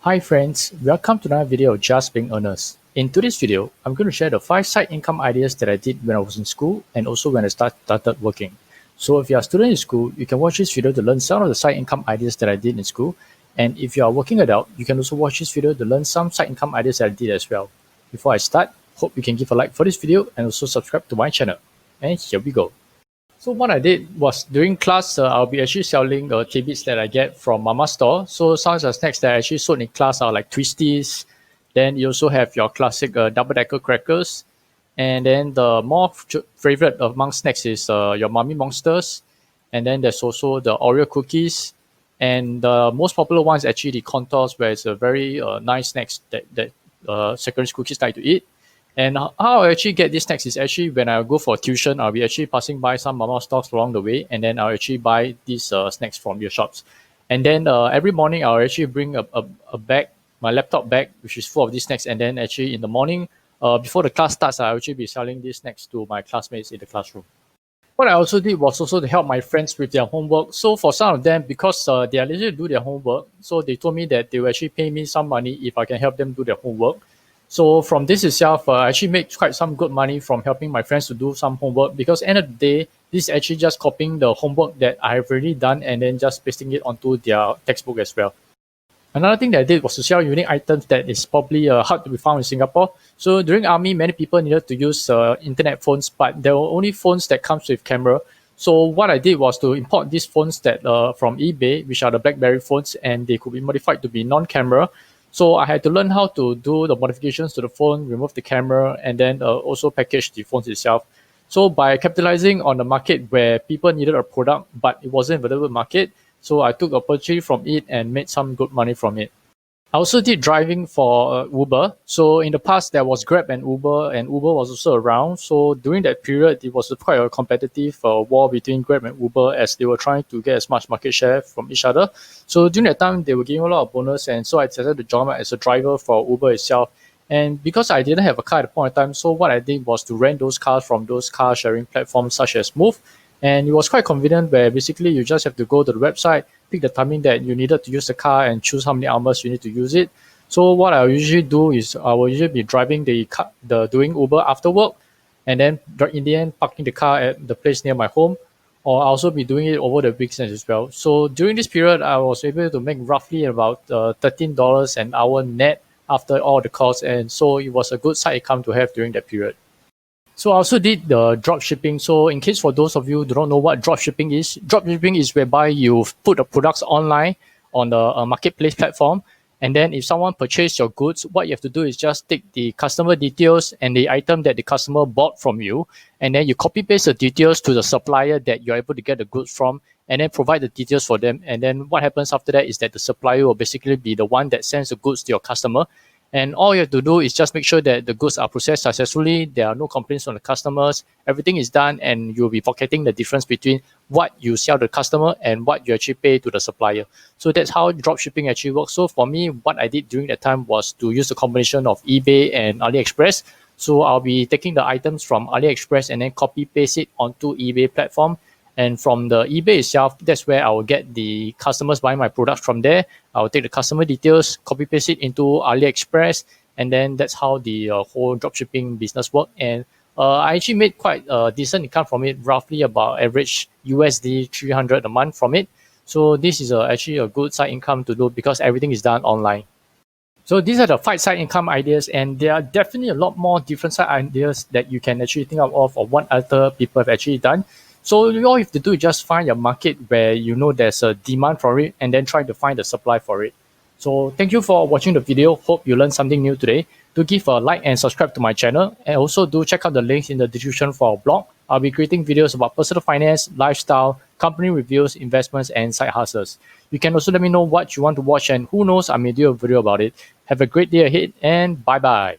Hi friends, welcome to another video of Just Being Honest. In today's video, I'm going to share the 5 side income ideas that I did when I was in school and also when I started working. So if you are a student in school, you can watch this video to learn some of the side income ideas that I did in school. And if you are a working adult, you can also watch this video to learn some side income ideas that I did as well. Before I start, hope you can give a like for this video and also subscribe to my channel. And here we go. So what I did was during class, I'll be actually selling tidbits that I get from Mama's store. So some of the snacks that I actually sold in class are like Twisties. Then you also have your classic double-decker crackers. And then the more favorite among snacks is your Mummy Monsters. And then there's also the Oreo cookies. And the most popular one is actually the Contours, where it's a very nice snacks that secondary school kids like to eat. And how I actually get these snacks is actually when I go for tuition, I'll be actually passing by some Mama stores along the way, and then I'll actually buy these snacks from your shops. And then every morning, I'll actually bring a bag, my laptop bag, which is full of these snacks. And then actually in the morning, before the class starts, I'll actually be selling these snacks to my classmates in the classroom. What I also did was also to help my friends with their homework. So for some of them, because they are lazy to do their homework, so they told me that they will actually pay me some money if I can help them do their homework. So from this itself, I actually made quite some good money from helping my friends to do some homework, because end of the day, this is actually just copying the homework that I have already done and then just pasting it onto their textbook as well. Another thing that I did was to sell unique items that is probably hard to be found in Singapore. So during army, many people needed to use internet phones, but there were only phones that comes with camera. So what I did was to import these phones that from eBay, which are the BlackBerry phones, and they could be modified to be non-camera. So I had to learn how to do the modifications to the phone, remove the camera, and then also package the phones itself. So by capitalizing on the market where people needed a product, but it wasn't available market, so I took opportunity from it and made some good money from it. I also did driving for Uber. So in the past, there was Grab and Uber was also around. So during that period, it was quite a competitive war between Grab and Uber, as they were trying to get as much market share from each other. So during that time, they were giving a lot of bonus, and so I decided to join as a driver for Uber itself. And because I didn't have a car at the point of time, so what I did was to rent those cars from those car sharing platforms such as Move. And it was quite convenient, where basically you just have to go to the website, pick the timing that you needed to use the car, and choose how many hours you need to use it. So what I usually do is I will usually be driving doing Uber after work, and then in the end parking the car at the place near my home, or I'll also be doing it over the weekends as well. So during this period, I was able to make roughly about $13 an hour net after all the costs, and so it was a good side income to have during that period. So I also did the drop shipping. So in case for those of you who do not know what drop shipping is whereby you put the products online on the marketplace platform, and then if someone purchased your goods, what you have to do is just take the customer details and the item that the customer bought from you, and then you copy paste the details to the supplier that you're able to get the goods from, and then provide the details for them. And then what happens after that is that the supplier will basically be the one that sends the goods to your customer. And all you have to do is just make sure that the goods are processed successfully, there are no complaints from the customers, everything is done, and you'll be pocketing the difference between what you sell to the customer and what you actually pay to the supplier. So that's how dropshipping actually works. So for me, what I did during that time was to use a combination of eBay and AliExpress. So I'll be taking the items from AliExpress and then copy paste it onto eBay platform. And from the eBay itself, that's where I will get the customers buying my products from there. I will take the customer details, copy paste it into AliExpress, and then that's how the whole dropshipping business worked. And I actually made quite a decent income from it, roughly about average USD 300 a month from it. So this is actually a good side income to do, because everything is done online. So these are the 5 side income ideas, and there are definitely a lot more different side ideas that you can actually think of what other people have actually done. So all you have to do is just find a market where you know there's a demand for it, and then try to find the supply for it. So thank you for watching the video. Hope you learned something new today. Do give a like and subscribe to my channel, and also do check out the links in the description for our blog. I'll be creating videos about personal finance, lifestyle, company reviews, investments, and side hustles. You can also let me know what you want to watch, and who knows, I may do a video about it. Have a great day ahead, and bye-bye.